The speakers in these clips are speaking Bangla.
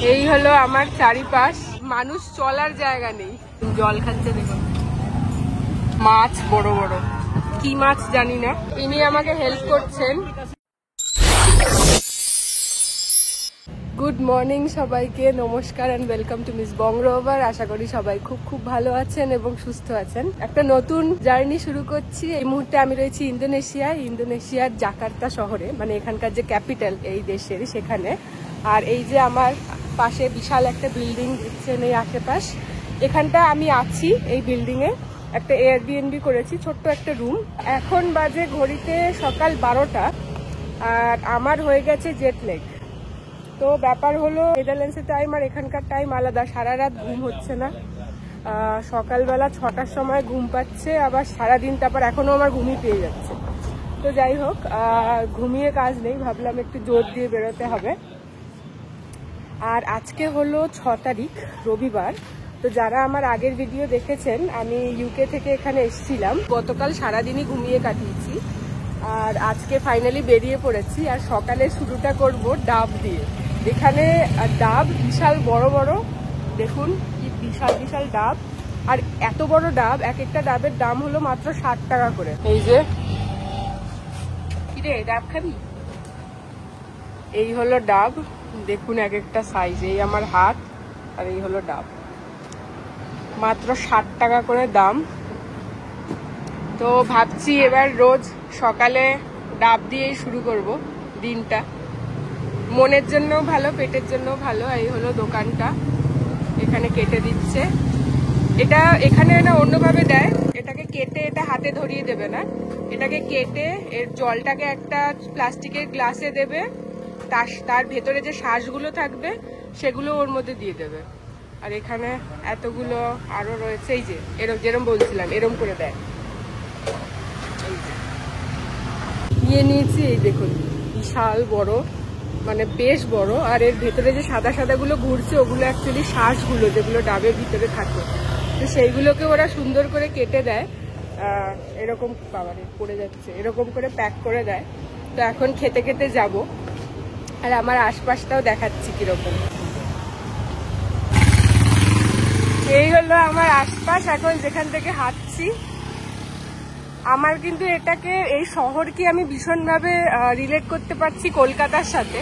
এই হলো আমার চারিপাশ, মানুষ চলার জায়গা নেই। জল খাচ্ছে দেখুন, মাছ বড় বড়, কি মাছ জানি না। ইনি আমাকে হেল্প করছেন। গুড মর্নিং সবাইকে, নমস্কার এন্ড ওয়েলকাম টু মিস বংরোভার। আশা করি সবাই খুব খুব ভালো আছেন এবং সুস্থ আছেন। একটা নতুন জার্নি শুরু করছি। এই মুহূর্তে আমি রয়েছি ইন্দোনেশিয়ার জাকার্তা শহরে, মানে এখানকার যে ক্যাপিটাল এই দেশের, সেখানে। আর এই যে আমার পাশে বিশাল একটা বিল্ডিং দেখছেন, এই আশেপাশ, এখানটা আমি আছি। এই বিল্ডিং এ একটা এয়ারবিএনবি করেছি, ছোট্ট একটা রুম। এখন বাজে ঘড়িতে সকাল 12টা, আর আমার হয়ে গেছে জেট লেগ। তো ব্যাপার হলো, নেদারল্যান্ডসের টাইম আর এখানকার টাইম আলাদা। সারা রাত ঘুম হচ্ছে না। সকালবেলা 6টার সময় ঘুম পাচ্ছে, আবার সারাদিন তারপর এখনো আমার ঘুমই পেয়ে যাচ্ছে। তো যাই হোক, ঘুমিয়ে কাজ নেই, ভাবলাম একটু জোর দিয়ে বেরোতে হবে। আর আজকে হলো 6 তারিখ, রবিবার। তো যারা আমার আগের ভিডিও দেখেছেন, আমি ইউকে থেকে এখানে এসেছিলাম। গতকাল সারাদিনই ঘুমিয়ে কাটিয়েছি, আর আজকে ফাইনালি বেরিয়ে পড়েছি। আর সকালে শুরুটা করব ডাব দিয়ে। এখানে ডাব বিশাল বড় বড়, দেখুন কি বিশাল বিশাল ডাব। আর এত বড় ডাব, এক একটা ডাবের দাম হলো মাত্র 60 টাকা করে। এই যে, কিরে ডাব খাবি? এই হলো ডাব, দেখুন এক একটা সাইজ। এই আমার হাত, আর এই হলো ডাব, মাত্র 60 টাকা করে দাম। তো ভাবছি এবার রোজ সকালে ডাব দিয়েই শুরু করব দিনটা। মনের জন্য ভালো, পেটের জন্য ভালো। এই হলো দোকানটা, এখানে কেটে দিচ্ছে। এটা এখানে না অন্যভাবে দেয়, এটাকে কেটে এটা হাতে ধরিয়ে দেবে না, এটাকে কেটে এর জলটাকে একটা প্লাস্টিকের গ্লাসে দেবে, তার ভেতরে যে শ্বাসগুলো থাকবে সেগুলো ওর মধ্যে দিয়ে দেবে। আর এখানে এতগুলো আরো রয়েছে, এই যে এরম যেরম বলছিলাম এরম করে দেয়। নিয়ে নিয়েছি, এই দেখুন বিশাল বড়, মানে বেশ বড়। আর এর ভেতরে যে সাদা সাদা গুলো ঘুরছে, ওগুলো অ্যাকচুয়ালি শ্বাসগুলো, যেগুলো ডাবের ভিতরে থাকে। তো সেইগুলোকে ওরা সুন্দর করে কেটে দেয়, এরকম পাওয়ারে পড়ে যাচ্ছে, এরকম করে প্যাক করে দেয়। তো এখন খেতে খেতে যাব, আর আমার আশপাশটাও দেখাচ্ছি কিরকম। এই হলো আমার আশপাশ, এখন যেখান থেকে হাঁটছি। আমার কিন্তু এটাকে, এই শহরকে আমি ভীষণভাবে রিলেট করতে পারছি কলকাতার সাথে।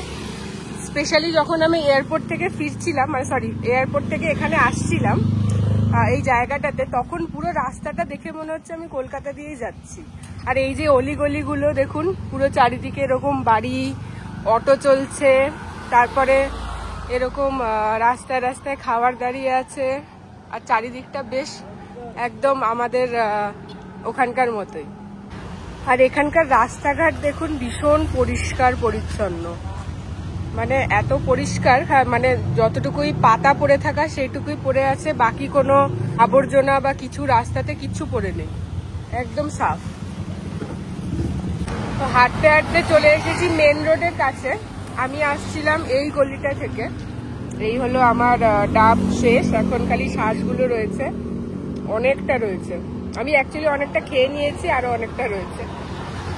স্পেশালি যখন আমি এয়ারপোর্ট থেকে ফিরছিলাম, মানে সরি এয়ারপোর্ট থেকে এখানে আসছিলাম এই জায়গাটাতে, তখন পুরো রাস্তাটা দেখে মনে হচ্ছে আমি কলকাতা দিয়েই যাচ্ছি। আর এই যে অলিগলিগুলো দেখুন, পুরো চারিদিকে এরকম বাড়ি, অটো চলছে, তারপরে এরকম রাস্তায় রাস্তায় খাবার দাঁড়িয়ে আছে। আর চারিদিকটা বেশ একদম আমাদের ওখানকার মতোই। আর এখানকার রাস্তাঘাট দেখুন ভীষণ পরিষ্কার পরিচ্ছন্ন, মানে এত পরিষ্কার, মানে যতটুকুই পাতা পড়ে থাকা সেইটুকুই পড়ে আছে, বাকি কোনো আবর্জনা বা কিছু রাস্তাতে কিচ্ছু পড়ে নেই, একদম সাফ। তো হাঁটতে হাঁটতে চলে এসেছি মেন রোডের কাছে। আমি আসছিলাম এই গলিটা থেকে। এই হলো আমার ডাব শেষ, এখন খালি শ্বাসগুলো রয়েছে, অনেকটা রয়েছে। আমি অ্যাকচুয়ালি অনেকটা খেয়ে নিয়েছি, আরো অনেকটা রয়েছে।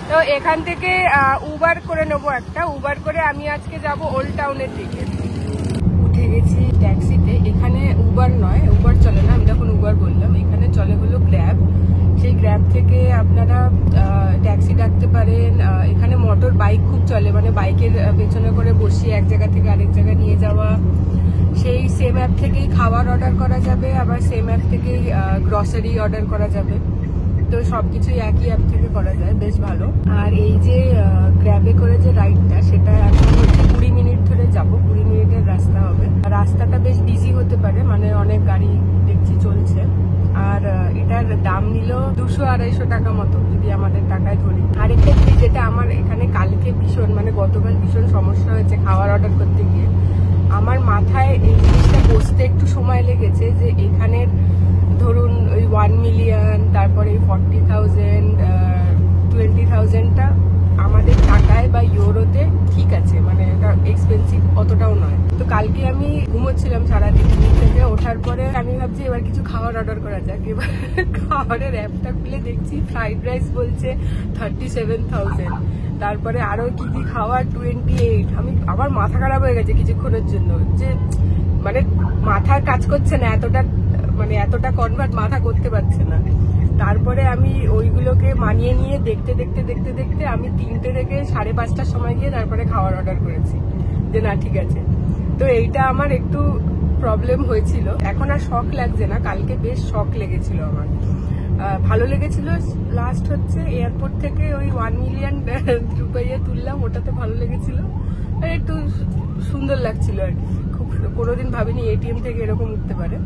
তো এখান থেকে উবার করে নেবো একটা। উবার করে আমি আজকে যাব ওল্ড টাউনের দিকে। উঠে গেছি ট্যাক্সিতে। এখানে উবার নয়, উবার চলে না, আমি যখন উবার বললাম, এখানে চলে হলো গ্র্যাব। সেই গ্র্যাব থেকে আপনারা ট্যাক্সি ডাকতে পারেন। এখানে মোটর বাইক খুব চলে, মানে বাইকের পেছনে করে বসিয়ে এক জায়গা থেকে আরেক জায়গায় নিয়ে যাওয়া। সেই সেম অ্যাপ থেকেই খাবার অর্ডার করা যাবে, আবার সেম অ্যাপ থেকেই গ্রসারি অর্ডার করা যাবে। তো সবকিছুই একই অ্যাপ থেকে করা যায়, বেশ ভালো। আর এই যে গ্র্যাবে করে যে রাইডটা, সেটা এখন হচ্ছে 20 মিনিট ধরে যাব, 20 মিনিটের রাস্তা হবে। রাস্তাটা বেশ বিজি হতে পারে, মানে অনেক গাড়ি দেখছি চলছে। আর এটার দাম নিল 200-250 টাকা মতো, যদি আমাদের টাকায় ধরি। আরেকটা জিনিস যেটা আমার এখানে কালকে ভীষণ, মানে গতকাল ভীষণ সমস্যা হয়েছে খাবার অর্ডার করতে গিয়ে, আমার মাথায় এই জিনিসটা বসতে একটু সময় লেগেছে, যে এখানের ধরুন ওই 1 মিলিয়ন, তারপরে 40,000, 20,000টা আমাদের টাকায় বা ইউরোতে ঠিক আছে, মানে এটা এক্সপেন্সিভ অতটাও নয়। তো কালকে আমি ঘুমোচ্ছিলাম সারাদিন, থেকে ওঠার পরে আমি ভাবছি এবার কিছু খাবার অর্ডার করা যাক। এবার খাবারের অ্যাপটা খুলে দেখছি ফ্রাইড রাইস বলছে 37,000, তারপরে আরো কি কি খাবার 28। আমি আবার মাথা খারাপ হয়ে গেছে কিছুক্ষণের জন্য, যে মানে মাথার কাজ করছে না, এতটা কনভার্ট মাথা করতে পারছে না। তারপরে আমি ওইগুলোকে মানিয়ে নিয়ে দেখতে দেখতে আমি 3টে থেকে 5:30টার সময় গিয়ে তারপরে খাবার অর্ডার করেছি, যে না ঠিক আছে। তো এইটা আমার একটু প্রবলেম হয়েছিল, এখন আর শক লাগছে না, কালকে বেশ শক লেগেছিল আমার। ভালো লেগেছিল। লাস্ট হচ্ছে এয়ারপোর্ট থেকে ওই 1 মিলিয়ন রুপিয়া তুললাম, ওটাতে ভালো লেগেছিল, আর একটু সুন্দর লাগছিল আর কি। খুব কোনোদিন ভাবিনি এটিএম থেকে এরকম উঠতে পারে।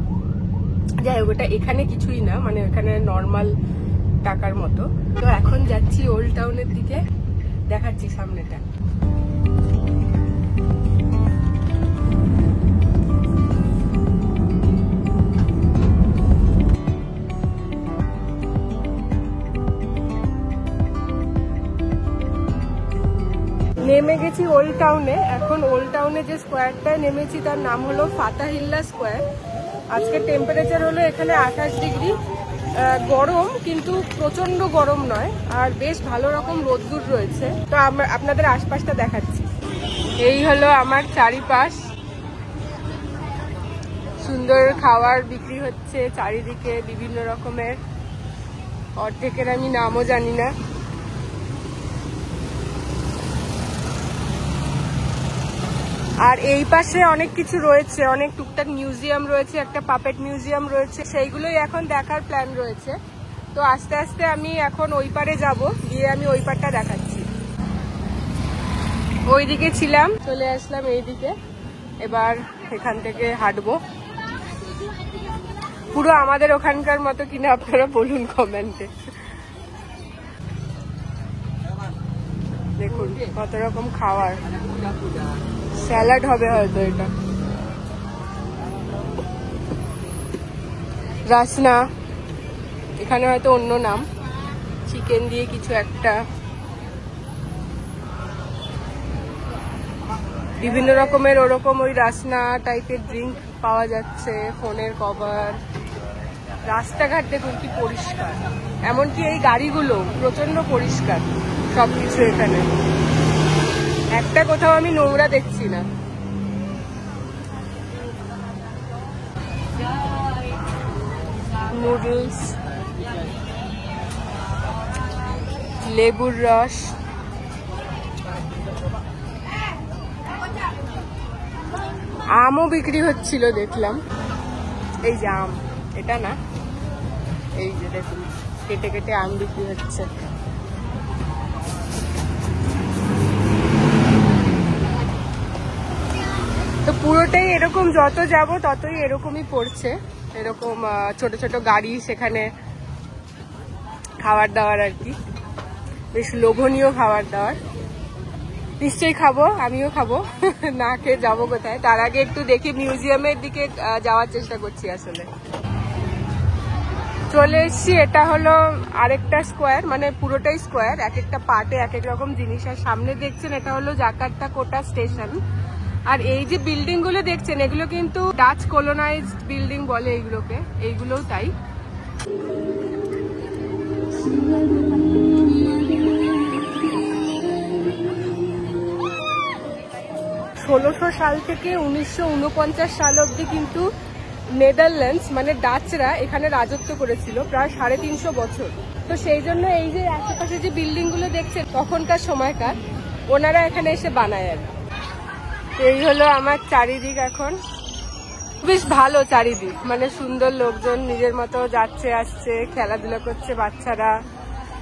যাই হোক, ওটা এখানে কিছুই না, মানে এখানে নর্মাল টাকার মতো। তো এখন যাচ্ছি ওল্ড টাউনের দিকে, দেখাচ্ছি সামনেটা। নেমে গেছি ওল্ড টাউনে। এখন ওল্ড টাউনে যে স্কোয়ারটায় নেমেছি তার নাম হলো ফাতাহিল্লা স্কোয়ার। আজকে টেম্পারেচার হলো এখানে 28 ডিগ্রি, গরম কিন্তু প্রচন্ড গরম নয়, আর বেশ ভালো রকম রোদ্দুর রয়েছে। তো আপনাদের আশপাশটা দেখাচ্ছি। এই হলো আমার চারিপাশ, সুন্দর খাবার বিক্রি হচ্ছে চারিদিকে বিভিন্ন রকমের, অর্ধেকের আমি নামও জানি না। আর এই পাশে অনেক কিছু রয়েছে, অনেক টুকটাক মিউজিয়াম রয়েছে, একটা পাপেট মিউজিয়াম রয়েছে, সেইগুলোই এখন দেখার প্ল্যান রয়েছে। তো আস্তে আস্তে আমি এখন ওই পারে যাব, গিয়ে আমি ওই পারটা দেখাচ্ছি। ওইদিকে ছিলাম, চলে আসলাম এইদিকে, এবার এখান থেকে হাঁটবো। পুরো আমাদের ওখানকার মতো কিনা আপনারা বলুন কমেন্টে। দেখুন কত রকম খাবার, স্যালাড হবে হয়তো এটা, রাসনা, এখানে হয়তো অন্য নাম, চিকেন দিয়ে কিছু একটা, বিভিন্ন রকমের ওরকম ওই রাসনা টাইপের ড্রিঙ্ক পাওয়া যাচ্ছে, ফোনের কভার। রাস্তাঘাট দেখুন কি পরিষ্কার, এমনকি এই গাড়িগুলো প্রচন্ড পরিষ্কার সবকিছু। এখানে একটা কোথাও আমি নোংরা দেখছি না। নুডলস, লেবুর রস, আমও বিক্রি হচ্ছিল দেখলাম। এই যে আম, এটা না, এই যে দেখুন কেটে কেটে আম বিক্রি হচ্ছে। তো পুরোটাই এরকম, যত যাব ততই এরকমই পড়ছে, এরকম ছোট ছোট গাড়ি, সেখানে খাবার দাবার আর কি, বেশ লোভনীয় খাবার দাবার। নিশ্চয়ই খাবো, আমিও খাবো, না খেয়ে যাবো কোথায়। তার আগে একটু দেখি মিউজিয়ামের দিকে যাওয়ার চেষ্টা করছি। আসলে চলে এসছি, এটা হলো আরেকটা স্কোয়ার, মানে পুরোটাই স্কোয়ার, এক একটা পার্টে এক এক রকম জিনিস। আর সামনে দেখছেন এটা হলো জাকার্তা কোটা স্টেশন। আর এই যে বিল্ডিং গুলো দেখছেন, এগুলো কিন্তু ডাচ কলোনাইজড বিল্ডিং বলে এইগুলোকে, এইগুলোও তাই। 1600 সাল থেকে 1949 সাল অব্দি কিন্তু নেদারল্যান্ডস মানে ডাচরা এখানে রাজত্ব করেছিল প্রায় 350 বছর। তো সেই জন্য এই যে আশেপাশে যে বিল্ডিং গুলো দেখছেন তখনকার সময়কার, ওনারা এখানে এসে বানায়। আর এই হলো আমার চারিদিক, এখন বেশ ভালো চারিদিক, মানে সুন্দর, লোকজন নিজের মতো যাচ্ছে আসছে, খেলাধুলা করছে বাচ্চারা।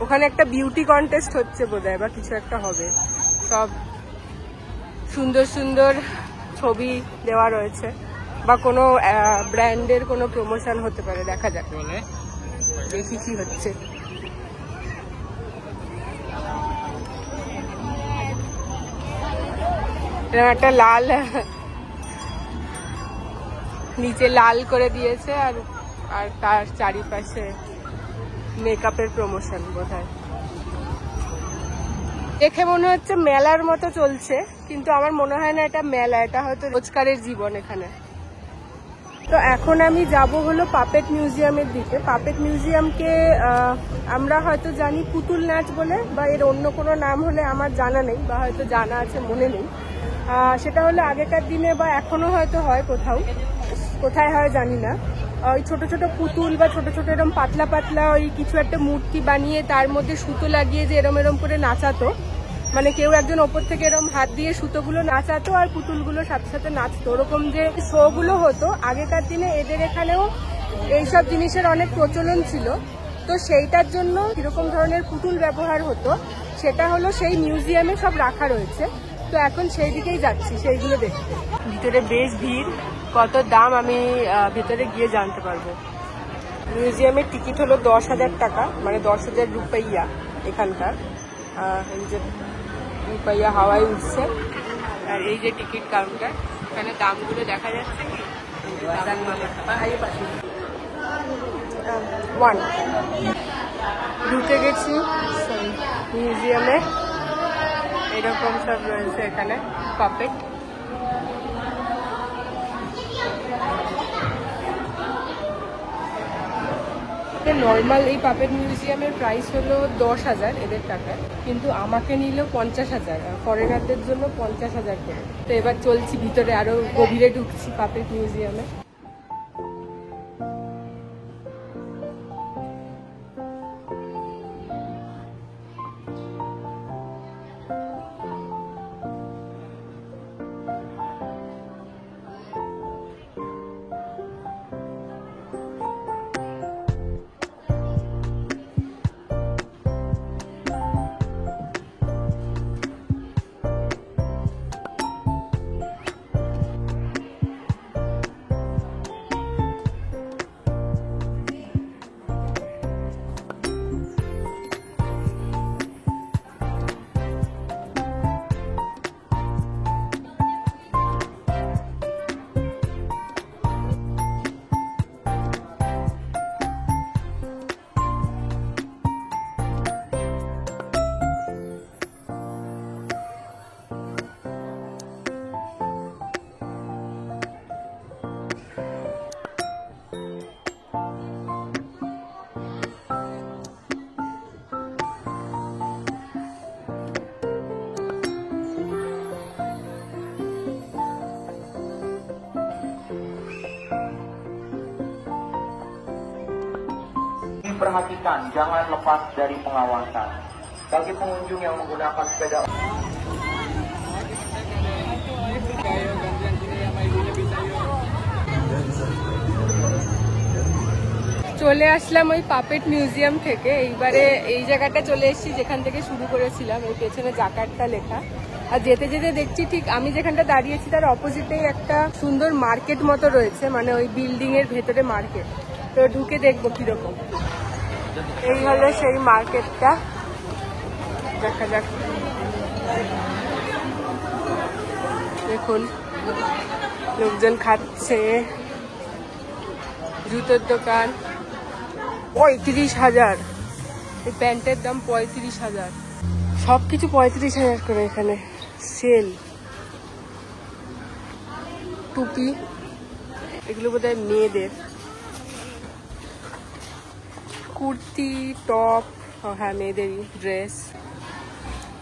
ওখানে একটা বিউটি কন্টেস্ট হচ্ছে বোধহয়, বা কিছু একটা হবে। সব সুন্দর সুন্দর ছবি দেওয়া রয়েছে, বা কোনো ব্র্যান্ডের কোনো প্রমোশন হতে পারে, দেখা যাক, দেখি কি হচ্ছে। একটা লাল, নিচে লাল করে দিয়েছে, আর তার চারিপাশে মেকআপের প্রমোশন বোধহয়। দেখে মনে হচ্ছে মেলার মতো চলছে, কিন্তু আমার মনে হয় না এটা মেলা, এটা হয়তো রোজকারের জীবন এখানে। তো এখন আমি যাব হলো পাপেট মিউজিয়ামের দিকে। পাপেট মিউজিয়ামকে আমরা হয়তো জানি পুতুল নাচ বলে, বা এর অন্য কোনো নাম হলে আমার জানা নেই, বা হয়তো জানা আছে মনে নেই। সেটা হলো আগেকার দিনে, বা এখনো হয়তো হয় কোথাও, কোথায় হয় জানি না, ওই ছোট ছোট পুতুল বা ছোট ছোট এরম পাতলা পাতলা ওই কিছু একটা মূর্তি বানিয়ে তার মধ্যে সুতো লাগিয়ে যে এরম এরম করে নাচাতো, মানে কেউ একজন ওপর থেকে এরম হাত দিয়ে সুতোগুলো নাচাতো আর পুতুলগুলো সাথে সাথে নাচতো, ওরকম যে শো গুলো হতো আগেকার দিনে, এদের এখানেও এইসব জিনিসের অনেক প্রচলন ছিল। তো সেইটার জন্য কিরকম ধরনের পুতুল ব্যবহার হতো সেটা হলো সেই মিউজিয়ামে সব রাখা রয়েছে। তো এখন সেই দিকেই যাচ্ছি সেইগুলো দেখতে। ভিতরে বেশ ভিড়, কত দাম আমি ভিতরে গিয়ে জানতে পারবো। মিউজিয়ামের টিকিট হলো 10,000 টাকা, মানে 10,000 রুপাইয়া এখানকার। এই যে রুপাইয়া হাওয়ায় উঠছে, আর এই যে টিকিট কাউন্টার, এখানে দামগুলো দেখা যাচ্ছে কি 1 ঢুকে গেছি মিউজিয়ামে। এরকম সব রয়েছে এখানে পাপেট। নর্মাল এই পাপেট মিউজিয়ামের প্রাইস হলো 10,000 এদের টাকায়, কিন্তু আমাকে নিল 50,000, ফরেনারদের জন্য 50,000 করে। তো এবার চলছি ভিতরে, আরো গভীরে ঢুকছি পাপেট মিউজিয়ামে। Perhatikan, jangan lepas dari pengawasan. Bagi pengunjung yang menggunakan sepeda. চলে আসলাম ওই পাপেট মিউজিয়াম থেকে। এইবারে এই জায়গাটা চলে এসেছি যেখান থেকে শুরু করেছিলাম, ওই পেছনে জাকার্তা লেখা। আর যেতে যেতে দেখছি ঠিক আমি যেখানটা দাঁড়িয়েছি তার অপোজিটেই একটা সুন্দর মার্কেট মতো রয়েছে, মানে ওই বিল্ডিং এর ভেতরে মার্কেট। তো ঢুকে দেখবো কিরকম। এই হলো সেই মার্কেটটা, দেখা যাক। দেখুন লোকজন খাচ্ছে, জুতোর দোকান। 35,000 এই প্যান্টের দাম, 35,000। সবকিছু 35,000 করে এখানে সেল। টুপি, এগুলো বোধহয় মেয়েদের। কুর্তি, টপ, হ্যাঁ মেয়েদেরই ড্রেস।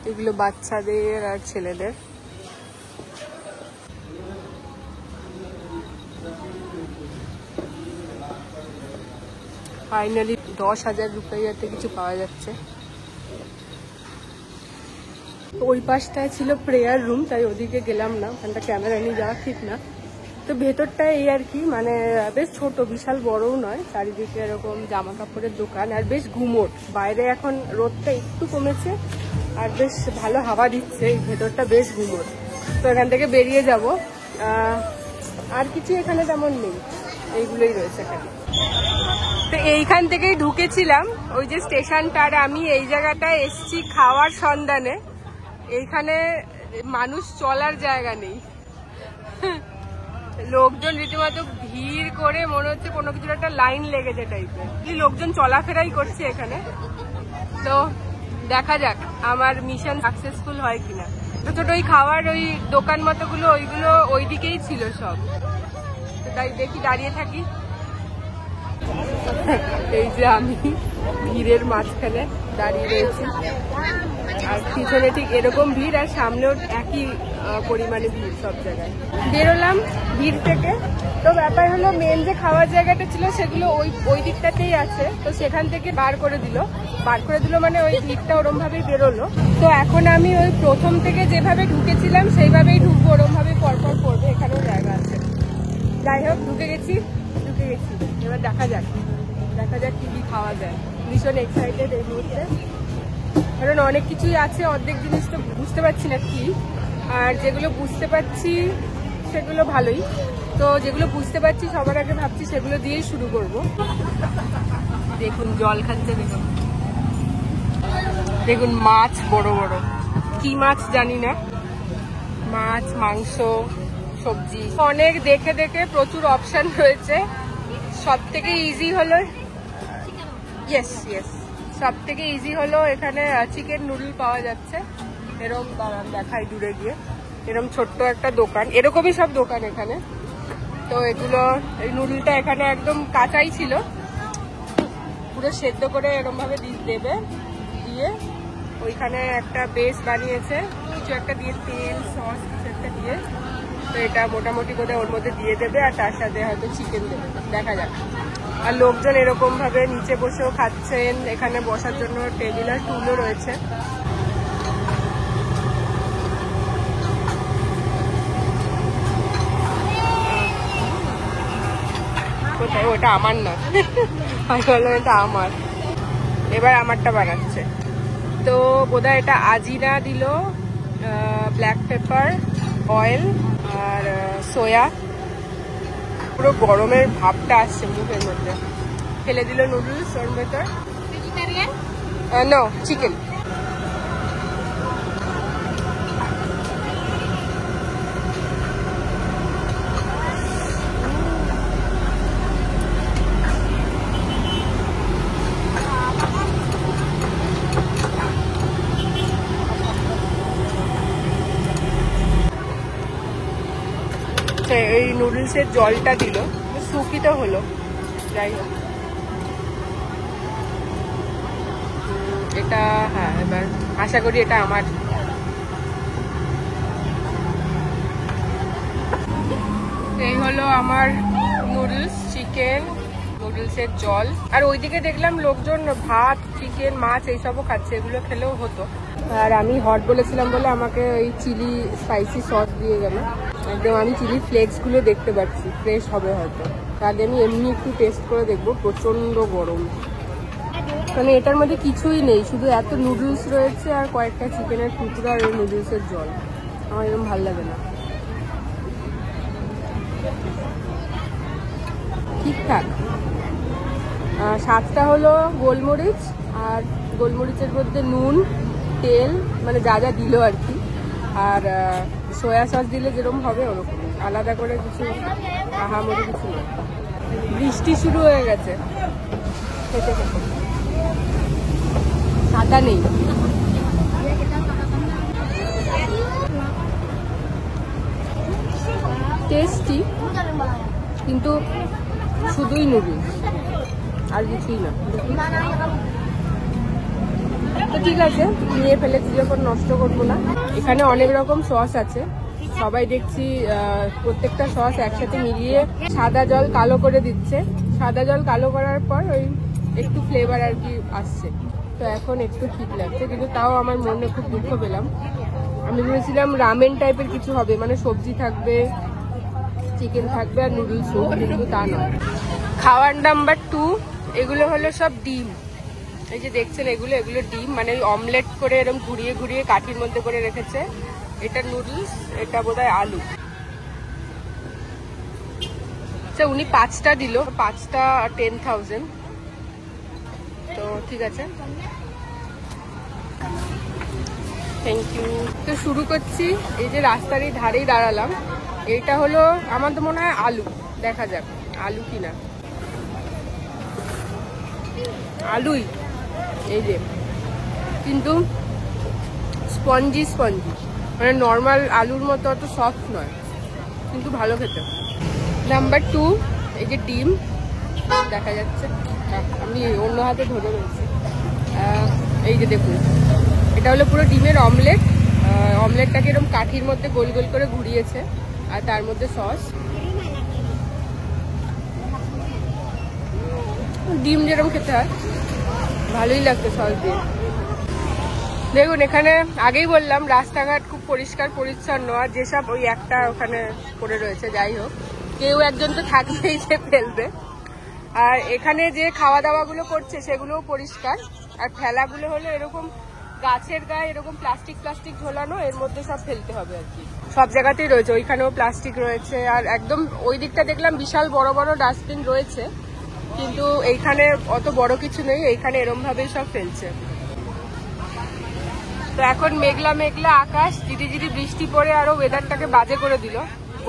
এগুলো বাচ্চাদের আর ছেলেদের। ফাইনালি 10,000 রুপাইয়াতে কিছু পাওয়া যাচ্ছে। ওই পাশটায় ছিল প্রেয়ার রুম, তাই ওদিকে গেলাম না, ওখানটা ক্যামেরা নিয়ে যাওয়া ঠিক না। তো ভেতরটা এই আর কি, মানে বেশ ছোট, বিশাল বড়ও নয়। চারিদিকে এরকম জামা কাপড়ের দোকান, আর বেশ ঘুমোট। বাইরে এখন রোদটা একটু কমেছে আর বেশ ভালো হাওয়া দিচ্ছে, এই ভেতরটা বেশ ঘুমোট। তো এখান থেকে বেরিয়ে যাব। আর কিছু এখানে তেমন নেই, এইগুলোই রয়েছে এখানে। তো এইখান থেকেই ঢুকেছিলাম ওই যে স্টেশনটা, আর আমি এই জায়গাটায় এসছি খাওয়ার সন্ধানে। এইখানে মানুষ চলার জায়গা নেই, লোকজন রীতিমতো ভিড় করে, মনে হচ্ছে কোনো কিছুর একটা লাইন লেগেছে টাইপের। লোকজন চলাফেরাই করছে এখানে। তো দেখা যাক আমার মিশন সাকসেসফুল হয় কিনা। ছোট ওই খাওয়ার ওই দোকান মতোগুলো ওইগুলো ওই দিকেই ছিল সব, তাই দেখি দাঁড়িয়ে থাকি। এই যে আমি ভিড়ের মাঝখানে দাঁড়িয়ে রয়েছি, আর পিছনে ঠিক এরকম ভিড়, আর সামনেও একই পরিমাণে ভিড় সব জায়গায়। বেরোলাম ভিড় থেকে, তো ব্যাপার হলো মেন যে খাওয়ার জায়গাটা ছিল সেগুলো ওই দিকটাতেই আছে, তো সেখান থেকে বার করে দিল মানে ওই ভিড়টা ওরম ভাবেই বেরোলো। তো এখন আমি ওই প্রথম থেকে যেভাবে ঢুকেছিলাম সেইভাবেই ঢুকবো, ওরম ভাবে পরপর পড়বে, এখানেও জায়গা আছে। যাই হোক ঢুকে গেছি, এবার দেখা যাক কি কি খাওয়া যায়। ভীষণ এক্সাইটেড এই মুহূর্তে, কারণ অনেক কিছুই আছে, অর্ধেক জিনিস তো বুঝতে পারছি না কি, আর যেগুলো বুঝতে পারছি সেগুলো ভালোই। তো যেগুলো বুঝতে পারছি সবার আগে ভাবছি সেগুলো দিয়েই শুরু করব। দেখুন জল খাচ্ছে, দেখুন মাছ বড় বড়, কি মাছ জানি না, মাছ, মাংস, সবজি, অনেক দেখে দেখে প্রচুর অপশন রয়েছে। সব থেকে ইজি হলো সব থেকে ইজি হলো এখানে চিকেন নুডল পাওয়া যাচ্ছে। এরকম দাঁড়ান দেখাই দূরে গিয়ে, এরকম ছোট্ট একটা দোকান, এরকমই সব দোকান এখানে। তো এগুলো, এই নুডলটা এখানে একদম কাঁচাই ছিল, পুরো সেদ্ধ করে এরকম ভাবে দেবে, দিয়ে ওইখানে একটা বেস বানিয়েছে কিছু একটা দিয়ে, তেল সস কিছু একটা দিয়ে, তো এটা মোটামুটি করে ওর মধ্যে দিয়ে দেবে, আর তার সাথে হয়তো চিকেন দেবে, দেখা যাক। আর লোকজন এরকম ভাবে নিচে বসেও খাচ্ছেন, এখানে বসার জন্য টেবিল আর টুলও রয়েছে। কোথায় ওটা আমার না, আমি বললাম এটা আমার, এবার আমারটা বানাচ্ছে। তো বোধহয় এটা আজিনা দিল, ব্ল্যাক পেপার, অয়েল আর সোয়া। পুরো গরমের ভাবটা আসছে মুখের মধ্যে। ফেলে দিল নুডলস ওর ভেতর, নো চিকেন। এই নুডলসের জলটা দিল, শুকি তো হলো, যাই হোক। এটা হ্যাঁ, এবার আশা করি এটা আমার। এই হলো আমার নুডলস, চিকেন, নুডলসের জল। আর ওইদিকে দেখলাম লোকজন ভাত, চিকেন, মাছ এইসবও খাচ্ছে, এগুলো খেলেও হতো। আর আমি হট বলেছিলাম বলে আমাকে ওই চিলি স্পাইসি সস দিয়ে গেল একদম। আমি চিলি ফ্লেক্সগুলো দেখতে পাচ্ছি, ফ্রেশ হবে হয়তো, তাহলে আমি এমনি একটু টেস্ট করে দেখবো। প্রচণ্ড গরম, মানে এটার মধ্যে কিছুই নেই, শুধু এত নুডলস রয়েছে আর কয়েকটা চিকেনের টুকরো আর ওই নুডলসের জল। আমার এরকম ভালো লাগে না, ঠিকঠাক। স্বাদটা হলো গোলমরিচ, আর গোলমরিচের মধ্যে নুন, তেল, মানে যা যা দিল আর কি, আর সয়া সস দিলে যেরকম হবে ওরকম, আলাদা করে কিছু আহামরি কিছু নেই। বৃষ্টি শুরু হয়ে গেছে, খেতে খেতে ছাতা নেই। টেস্টি, কিন্তু শুধুই নুডলস আর কিছুই না। তো ঠিক আছে, নিয়ে ফেলেছি যখন নষ্ট করবো না। এখানে অনেক রকম সস আছে, সবাই দেখছি প্রত্যেকটা সস একসাথে মিলিয়ে সাদা জল কালো করে দিচ্ছে। সাদা জল কালো করার পর ওই একটু ফ্লেভার আর কি আসছে। তো এখন একটু ঠিক লাগছে, কিন্তু তাও আমার মনে খুব দুঃখ পেলাম। আমি ভেবেছিলাম রামেন টাইপের কিছু হবে, মানে সবজি থাকবে, চিকেন থাকবে আর নুডলস, কিন্তু তা নয়। খাওয়ার নাম্বার 2, এগুলো হলো সব ডিম। এই যে দেখছেন এগুলো ডিম, মানে অমলেট করে এরকম ঘুরিয়ে ঘুরিয়ে কাঠির মধ্যে করে রেখেছে। এটা নুডলস, এটা বোধহয় আলু। আচ্ছা, উনি 5টা দিল, 5টা 10,000। তো ঠিক আছে, থ্যাংক ইউ। তো শুরু করছি। এই যে রাস্তার এই ধারেই দাঁড়ালাম, এইটা হলো আমার তো মনে হয় আলু, দেখা যাক আলু কিনা। আলুই, এই যে কিন্তু স্পঞ্জি স্পঞ্জি, মানে নর্মাল আলুর মতো অত সফট নয়, কিন্তু ভালো খেতে। নাম্বার 2, এই যে ডিম দেখা যাচ্ছে, আমি অন্য হাতে ধরে রয়েছি, এই যে দেখুন, এটা হলো পুরো ডিমের অমলেট। অমলেটটাকে এরকম কাঠির মধ্যে গোল গোল করে ঘুরিয়েছে, আর তার মধ্যে সস। ডিম যেরকম খেতে হয় ভালোই লাগতো সস দিয়ে। দেখুন এখানে আগেই বললাম রাস্তাঘাট খুব পরিষ্কার পরিচ্ছন্ন, আর যেসব ওই একটা ওখানে পড়ে রয়েছে, যাই হোক কেউ একজন তো থাকবেই যে ফেলবে। আর এখানে যে খাওয়া দাওয়াগুলো করছে সেগুলোও পরিষ্কার, আর ঠেলাগুলো হলো এরকম গাছের গায়ে এরকম প্লাস্টিক ঝোলানো, এর মধ্যে সব ফেলতে হবে আর কি। সব জায়গাতেই রয়েছে, ওইখানেও প্লাস্টিক রয়েছে, আর একদম ওই দিকটা দেখলাম বিশাল বড় বড় ডাস্টবিন রয়েছে, কিন্তু এইখানে অত বড় কিছু নেই, এইখানে এরম ভাবেই সব ফেলছে। তো এখন মেঘলা মেঘলা আকাশ, জিরি জিরি বৃষ্টি পড়ে আরো ওয়েদারটাকে বাজে করে দিল।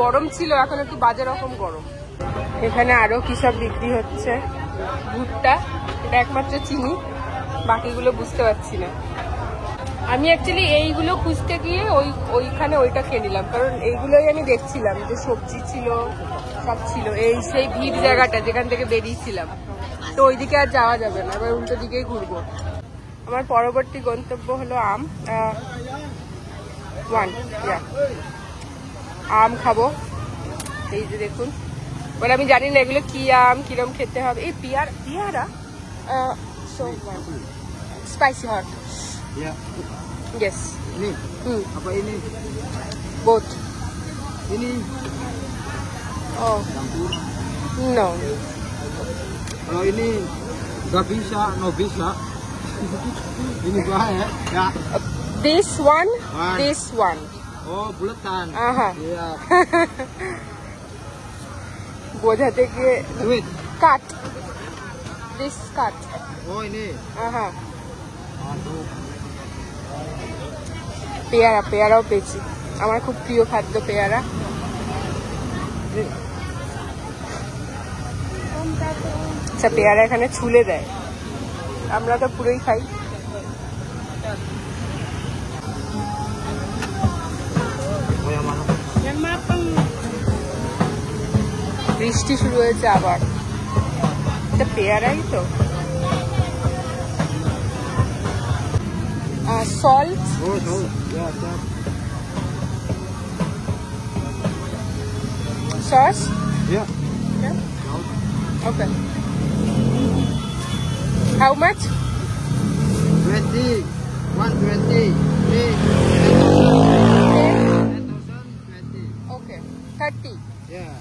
গরম ছিল, এখন একটু বাজে রকম গরম। এখানে আরো কি সব বিক্রি হচ্ছে, ভুট্টা, এটা একমাত্র চিনি, বাকিগুলো বুঝতে পারছি না। আমি অ্যাকচুয়ালি এইগুলো খুঁজতে গিয়ে ওইখানে ওইটা খেয়ে নিলাম, কারণ এইগুলোই আমি দেখছিলাম যে সবজি ছিল, সব ছিল। এই সেই ভিড় জায়গাটা যেখান থেকে বেরিয়েছিলাম, তো ওইদিকে আর যাওয়া যাবে না, এবার উল্টো দিকেই ঘুরবো। আমার পরবর্তী গন্তব্য হলো আম। আম খাবো। এই যে দেখুন, বলে আমি জানি না এগুলো কি আম, কিরম খেতে হবে। এই পিয়ারা spicy hot. Yes. Ini? Apa ini? Both. Ini? Oh. No. Kalau ini nggak bisa, no bisa. Ini bahaya. Ya. This one, this one. Oh, bulatan. Aha. Iya. বোঝাতে গিয়ে Sweet. cut. This cut. Oh, ini. Aha. Aduh. পেয়ারাও পেয়েছি, আমার খুব প্রিয় খাদ্য পেয়ারা। আচ্ছা, পেয়ারা এখানে ছুলে দেয়, আমরা তো পুরোই খাই। বৃষ্টি শুরু হয়েছে আবার, এটা পেয়ারাই তো। Salt. Oh, salt. Ya, salt. Sauce? Yeah. Yeah. Salt. Okay. How much? 20. 120. Okay. 10,020. Okay. 30. Yeah.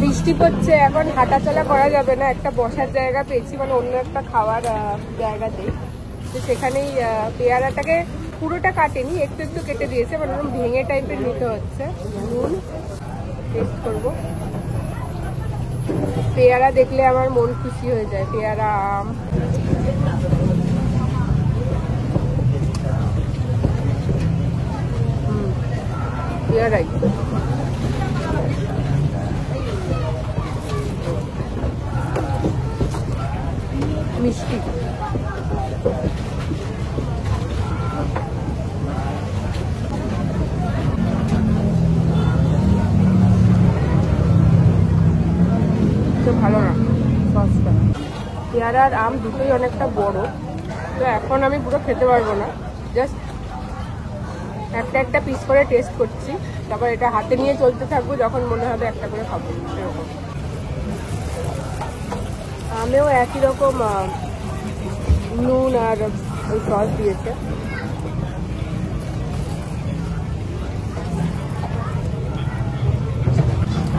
বৃষ্টি পড়ছে, এখন হাঁটাচলা করা যাবে না, একটা বসার জায়গা পেয়েছি, মানে অন্য একটা খাওয়ার জায়গাতেই। তো সেখানেই পেয়ারাটাকে পুরোটা কাটেনি, একটু একটু কেটে দিয়েছে, মানে ওরকম ভেঙে টাইপের নিতে হচ্ছে। নুন টেস্ট করবো। পেয়ারা দেখলে আমার মন খুশি হয়ে যায়, পেয়ারা, আম। পেয়ারাই মিষ্টি। ভালো না সসটা। পেয়ারা আর আম দুটোই অনেকটা বড়, তো এখন আমি পুরো খেতে পারবো না, জাস্ট একটা পিস করে টেস্ট করছি, তারপর এটা হাতে নিয়ে চলতে থাকবো, যখন মনে হবে একটা করে খাবো এরকম। আমেও একই রকম নুন আর ওই সস দিয়েছে।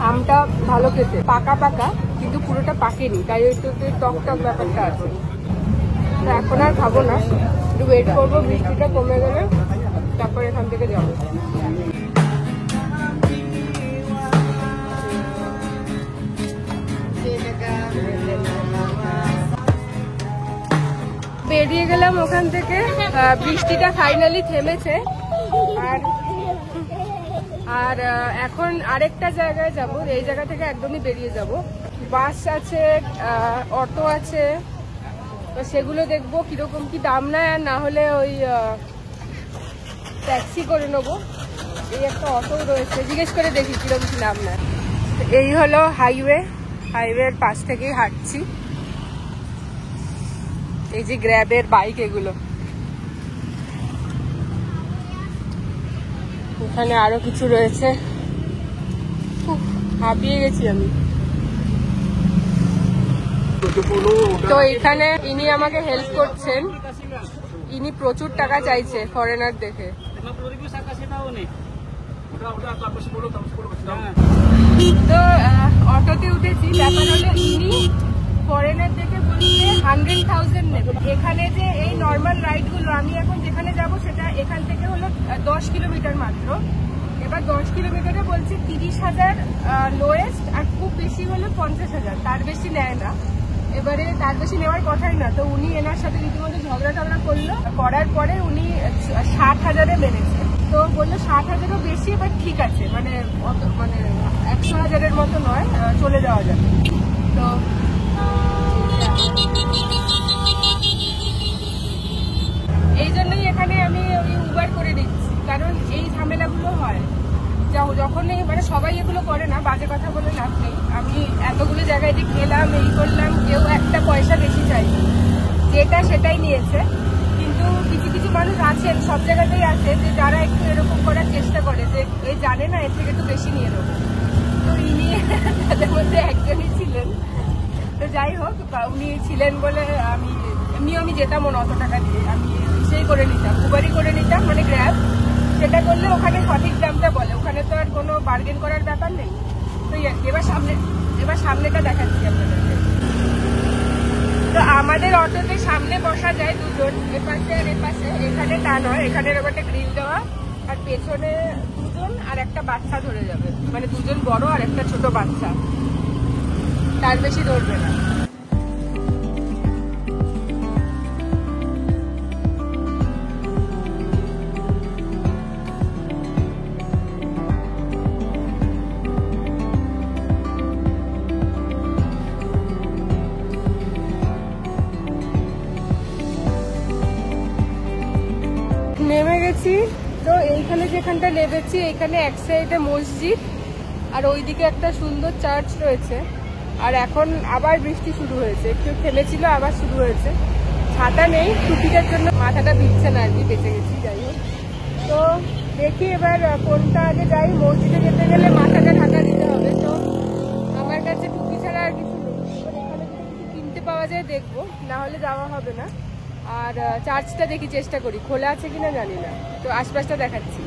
আমটা ভালো খেতে, পাকা পাকা, কিন্তু পুরোটা পাকেনি, তাই একটু টক টক ব্যাপারটা আছে। তো এখন আর খাবো না, একটু ওয়েট করবো বৃষ্টিটা কমে গেলে, তারপর এখান থেকে যাবো। বেরিয়ে গেলাম ওখান থেকে, বৃষ্টিটা ফাইনালি থেমেছে, আর এখন আরেকটা জায়গায় যাব, এই জায়গা থেকে একদমই বেরিয়ে যাব। বাস আছে, অটো আছে, তো সেগুলো দেখবো কিরকম কি দাম নেয়, আর না হলে ওই ট্যাক্সি করে নেবো। এই একটা অটো রয়েছে, জিজ্ঞেস করে দেখি কিরকম কি দাম নেয়। এই হলো হাইওয়ের পাশ থেকেই হাঁটছি। এই যে গ্র্যাবের বাইক, এগুলো এখানে আরো কিছু রয়েছে। হাঁপিয়ে গেছি আমি। তো এখানে ইনি আমাকে হেল্প করছেন। ইনি প্রচুর টাকা চাইছে ফরেনার দেখে। তো অটোতে উঠেছি, ব্যাপার হলো ইনি ফরেনার দেখে বলছে 100,000 নেবে। এখানে যে এই নর্মাল রাইডগুলো আমি এখন যেখানে যাব সেটা এখান থেকে হলো 10 কিলোমিটার মাত্র। এবার 10 কিলোমিটারে বলছে 30,000 লোয়েস্ট, আর খুব বেশি হলে 50,000, তার বেশি নেয় না। এবারে তার বেশি নেওয়ার কথাই না। তো উনি এনার সাথে রীতিমতো ঝগড়া করলো, করার পরে উনি 60,000-এ মেনেছে। তো বললো 60,000-ও বেশি, এবার ঠিক আছে, মানে 100,000-এর মতো নয়, চলে যাওয়া যাবে। তো এই জন্যই এখানে আমি ওই উবার করে দিচ্ছি, কারণ এই ঝামেলাগুলো হয় যখনই, মানে সবাই এগুলো করে না, বাজে কথা বলে লাভ নেই। আমি এতগুলো জায়গায় যে গেলাম, এই করলাম, কেউ একটা পয়সা বেশি চাই, যেটা সেটাই নিয়েছে। কিন্তু কিছু কিছু মানুষ আছেন, সব জায়গাতেই আছে, যে যারা একটু এরকম করার চেষ্টা করে যে এ জানে না, এর থেকে একটু বেশি নিয়ে নেবো। তো ইনি তাদের মধ্যে একজনই ছিলেন। তো যাই হোক, উনি ছিলেন বলে আমি যেতাম অত টাকা দিয়ে, আমি সেই করে নিতাম, উবারই করে নিতাম, মানে গ্র্যাব। সেটা করলে ওখানে সঠিক দামটা বলে, ওখানে তো আর কোনো বার্গেন করার ব্যাপার নেই। তো এবার সামনেটা দেখাচ্ছি আপনাদেরকে। তো আমাদের অটোতে সামনে বসা যায় দুজন, এপাশে আর এপাশে। এখানে তা নয়, এখানে এরকম একটা গ্রিল দেওয়া, আর পেছনে দুজন আর একটা বাচ্চা ধরে যাবে, মানে দুজন বড় আর একটা ছোট বাচ্চা, তার বেশি ধরবে না। নেমে গেছি। তো এইখানে যেখানটা নেমেছি, এইখানে এক সাইডে মসজিদ আর ওইদিকে একটা সুন্দর চার্চ রয়েছে। আর এখন আবার বৃষ্টি শুরু হয়েছে, একটু থেমেছিল, আবার শুরু হয়েছে। ছাতা নেই, টুপিটার জন্য মাথাটা ভিজছে না আর কি, বেঁচে গেছি। যাই হোক, তো দেখি এবার কোনটা আগে যাই। মসজিদে যেতে গেলে মাথাটা ঢাকা দিতে হবে। তো আমার কাছে টুপি ছাড়া আর কিছু নেই। এখানে যদি কিছু কিনতে পাওয়া যায় দেখবো, না হলে যাওয়া হবে না। আর চার্চটা দেখি, চেষ্টা করি, খোলা আছে কিনা জানি না। তো আশপাশটা দেখাচ্ছি।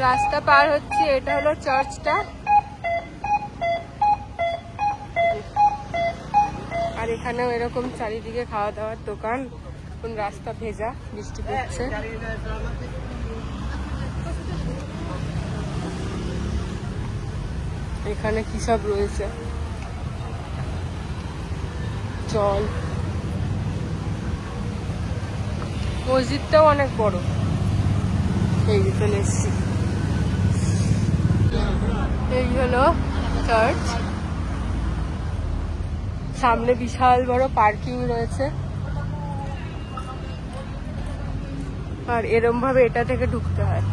রাস্তা পার হচ্ছে, এটা হলো চার্চটা। আর এখানেও এরকম চারিদিকে খাওয়া দাওয়ার দোকান। কোন রাস্তা ভেজা, বৃষ্টি পড়ছে। এখানে কি সব রয়েছে, জল। মসজিদটাও অনেক বড়। এই চলে এসছি, এই হলো চার্চ। সামনে বিশাল বড় পার্কিং রয়েছে, আর এরম ভাবে এটা থেকে ঢুকতে হয়।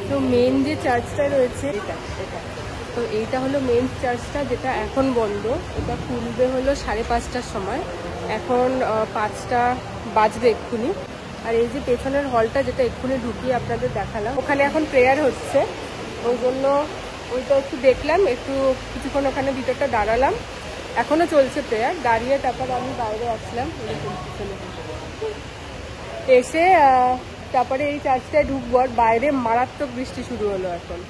তো মেন যে চার্চটা রয়েছে এটা, তো এইটা হলো মেন চার্চটা, যেটা এখন বন্ধ। এটা খুলবে হলো 5:30টার সময়, এখন 5টা বাজবে এক্ষুনি। আর এই যে পেছনের হলটা, যেটা এক্ষুনি ঢুকিয়ে আপনাদের দেখালাম, ওখানে এখন প্রেয়ার হচ্ছে। ওই জন্য ওইটা একটু দেখলাম, একটু কিছুক্ষণ ওখানে ভিতরটা দাঁড়ালাম। এখনো চলছে প্রেয়ার, দাঁড়িয়ে তারপর আমি বাইরে আসলাম। এসে তারপরে এই চার্চটায় ঢুকবো। আর বাইরে মারাত্মক বৃষ্টি শুরু হলো এখন।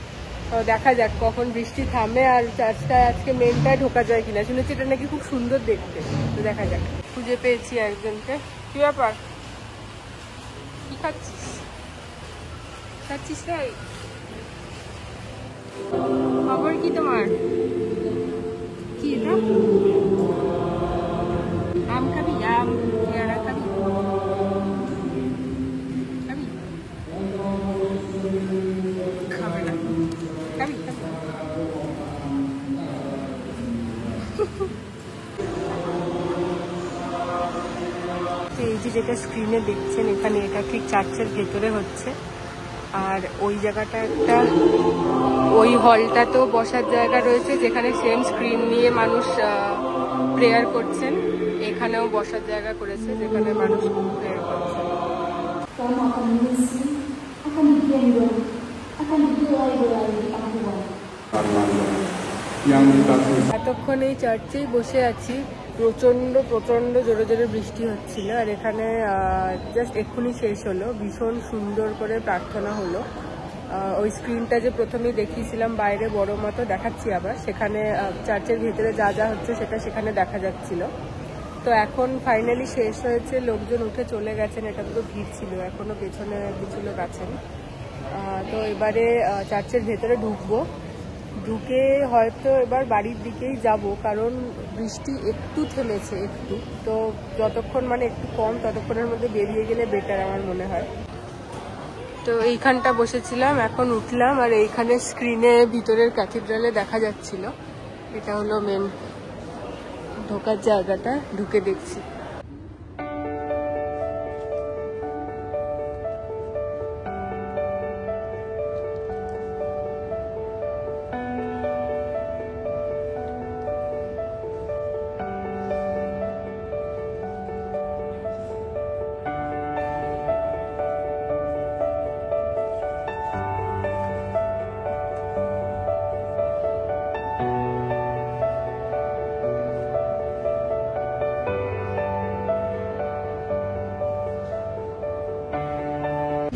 তো দেখা যাক কখন বৃষ্টি থামে, আর চার্চটা আজকে মেনটায় ঢোকা যায় কিনা। শুনেছি এটা নাকি খুব সুন্দর দেখতে। তো দেখা যাক। খুঁজে পেয়েছি একজনকে। কি ব্যাপার, কি খাচ্ছিস? খাচ্ছিস তাই? খবর কি তোমার? কি এটা? আম খাবি? আম পেয়ারা খাবি? খাবি? তো এই যে যেটা স্ক্রিনে দেখছেন এখানে, এটা ঠিক চার্চের ভেতরে হচ্ছে। আর ওই জায়গাটা একটা, ওই হলটা তো বসার জায়গা রয়েছে যেখানে সেম স্ক্রিন নিয়ে মানুষ প্রেয়ার করছেন। এখানেও বসার জায়গা করেছে যেখানে মানুষ প্রেয়ার করছেন। এতক্ষণ এই চার্চেই বসে আছি। প্রচন্ড প্রচন্ড জোরে জোরে বৃষ্টি হচ্ছিল, আর এখানে জাস্ট এক্ষুনি শেষ হলো। ভীষণ সুন্দর করে প্রার্থনা হলো। ওই স্ক্রিনটা যে প্রথমেই দেখিয়েছিলাম বাইরে বড় মতো, দেখাচ্ছি আবার, সেখানে চার্চের ভেতরে যা যা হচ্ছে সেটা সেখানে দেখা যাচ্ছিল। তো এখন ফাইনালি শেষ হয়েছে, লোকজন উঠে চলে গেছেন। এটা তো ভিড় ছিল, এখনো পেছনে কিছু লোক আছেন। তো এবারে চার্চের ভেতরে ঢুকবো, ঢুকে হয়তো এবার বাড়ির দিকেই যাব, কারণ বৃষ্টি একটু থেমেছে, একটু। তো যতক্ষণ মানে একটু কম, ততক্ষণের মধ্যে বেরিয়ে গেলে বেটার আমার মনে হয়। তো এইখানটা বসেছিলাম, এখন উঠলাম, আর এইখানে স্ক্রিনে ভিতরের ক্যাথিড্রালে দেখা যাচ্ছিল। এটা হলো মেন ঢোকার জায়গাটা, ঢুকে দেখছি।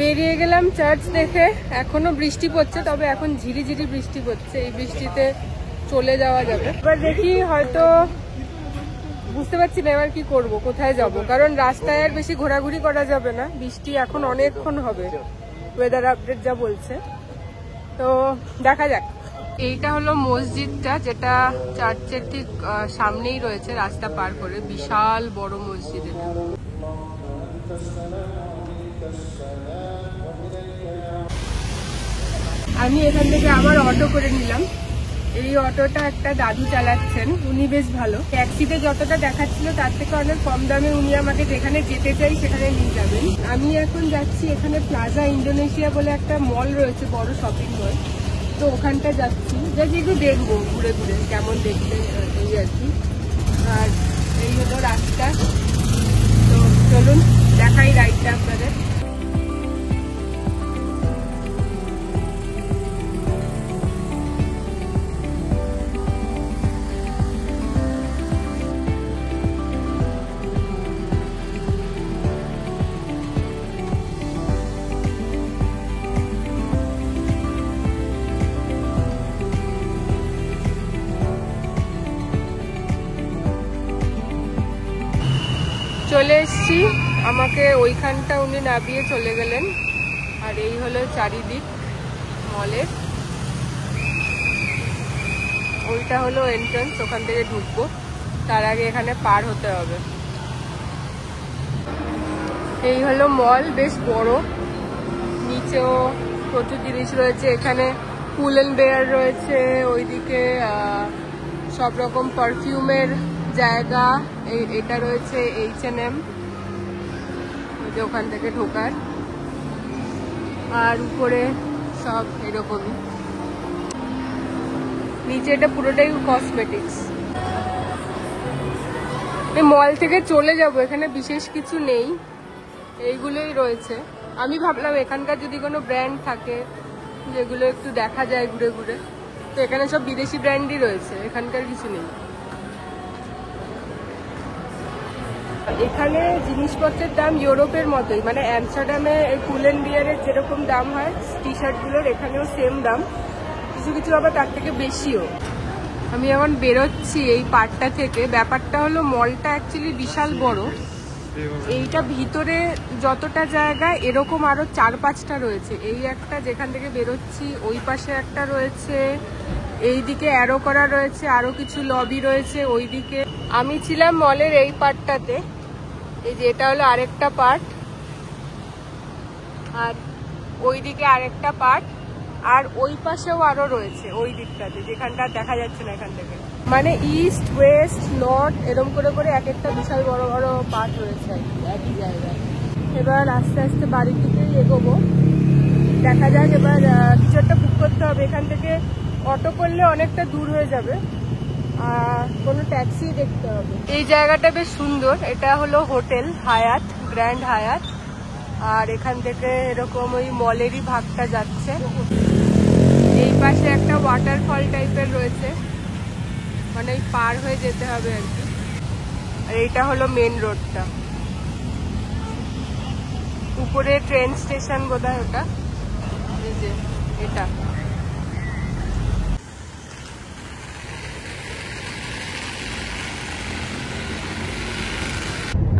বেরিয়ে গেলাম চার্চ দেখে। এখনো বৃষ্টি পড়ছে, তবে এখন ঝিরিঝিরি বৃষ্টি পড়ছে। এই বৃষ্টিতে চলে যাওয়া যাবে। এবার দেখি, হয়তো বুঝতে পারছি না এবার কি করব, কোথায় যাব, কারণ রাস্তায় আর বেশি ঘোরাঘুরি করা যাবে না। বৃষ্টি এখন অনেকক্ষণ হবে, ওয়েদার আপডেট যা বলছে। তো দেখা যাক। এইটা হলো মসজিদটা, যেটা চার্চের ঠিক সামনেই রয়েছে, রাস্তা পার করে। বিশাল বড় মসজিদ এটা। আমি এখান থেকে আবার অটো করে নিলাম। এই অটোটা একটা দাদু চালাচ্ছেন, উনি বেশ ভালো। ট্যাক্সিতে যতটা দেখাচ্ছিল তার থেকে অনেক কম দামে উনি আমাকে যেখানে যেতে চাই সেখানে নিয়ে যাবেন। আমি এখন যাচ্ছি, এখানে প্লাজা ইন্দোনেশিয়া বলে একটা মল রয়েছে, বড় শপিং মল। তো ওখানটা যাচ্ছি, যাচ্ছি একটু দেখবো ঘুরে ঘুরে কেমন দেখতে, এই আর কি। আর এই হলো রাস্তা। তো চলুন দেখাই রাইডটা আপনাদের। চলে এসছি, আমাকে ওইখানটা উনি নামিয়ে চলে গেলেন। আর এই হলো চারিদিক মলের। ওইটা হলো এন্ট্রান্স, ওখান থেকে ঢুকবো। তার আগে এখানে পার হতে হবে। এই হলো মল, বেশ বড়। নিচেও প্রচুর জিনিস রয়েছে। এখানে পুল এন্ড বেয়ার রয়েছে, ওইদিকে সব রকম পারফিউমের জায়গা। এটা রয়েছে H&M, ওখান থেকে ঢোকার। আর উপরে সব এরকমই। নিচে এটা পুরোটাই কসমেটিক্স। এই মল থেকে চলে যাব, এখানে বিশেষ কিছু নেই, এইগুলোই রয়েছে। আমি ভাবলাম এখানকার যদি কোনো ব্র্যান্ড থাকে যেগুলো একটু দেখা যায় ঘুরে ঘুরে, তো এখানে সব বিদেশি ব্র্যান্ডই রয়েছে, এখানকার কিছু নেই। এখানে জিনিসপত্রের দাম ইউরোপের মতোই, মানে অ্যামস্টারডামে এই পুল এন্ড বিয়ারের যেরকম দাম হয় টি শার্টগুলোর, এখানেও সেম দাম, কিছু কিছু আবার তার থেকে বেশিও। আমি এখন বেরোচ্ছি এই পার্টটা থেকে। ব্যাপারটা হলো মলটা অ্যাকচুয়ালি বিশাল বড়। এইটা ভিতরে যতটা জায়গা, এরকম আরো 4-5টা রয়েছে। এই একটা যেখান থেকে বেরোচ্ছি, ওই পাশে একটা রয়েছে, এইদিকে অ্যারো করা রয়েছে, আরো কিছু লবি রয়েছে ওইদিকে। আমি ছিলাম মলের এই পার্টটাতে, এই যে এটা হলো আরেকটা পার্ট, আর ওইদিকে আরেকটা পার্ট। আর ওই পাশেও আরো রয়েছে, ওই দিকটাতে যেখানটা দেখা যাচ্ছে না এখান থেকে। মানে ইস্ট ওয়েস্ট নর্থ এরকম করে করে এক একটা বিশাল বড় বড় পার্ট রয়েছে একই জায়গায়। এবার আস্তে আস্তে বাড়ির দিকেই এগোবো, দেখা যাক। এবার কিছু একটা বুক করতে হবে, এখান থেকে অটো করলে অনেকটা দূর হয়ে যাবে, আর কোনো ট্যাক্সি দেখতে হবে। এই জায়গাটা বেশ সুন্দর, এটা হলো হোটেল হায়াত, গ্র্যান্ড হায়াত। আর এখান থেকে এরকম ওই মলেরই ভাগটা যাচ্ছে। এই পাশে একটা ওয়াটারফল টাইপের রয়েছে, মানে ওই পার হয়ে যেতে হবে আর কি। আর এইটা হলো মেন রোডটা, উপরে ট্রেন স্টেশন বোধহয় ওটা, এই যে এটা।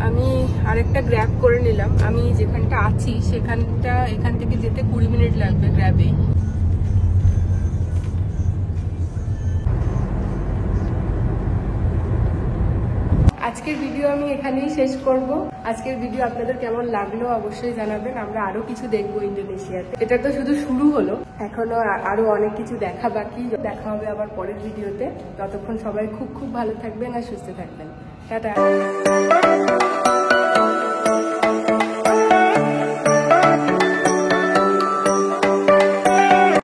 আমি আরেকটা গ্র্যাব করে নিলাম। আমি যেখানটা আছি সেখানটা এখান থেকে যেতে 20 মিনিট লাগবে গ্র্যাবে। আজকের ভিডিও আমি এখানেই শেষ করব। আজকের ভিডিও আপনাদের কেমন লাগলো অবশ্যই জানাবেন। আমরা আরো কিছু দেখবো ইন্দোনেশিয়াতে। এটা তো শুধু শুরু হলো, এখনো আরো অনেক কিছু দেখা বাকি। দেখা হবে আবার পরের ভিডিওতে। ততক্ষণ সবাই খুব খুব ভালো থাকবেন আর সুস্থ থাকবেন। টাটা।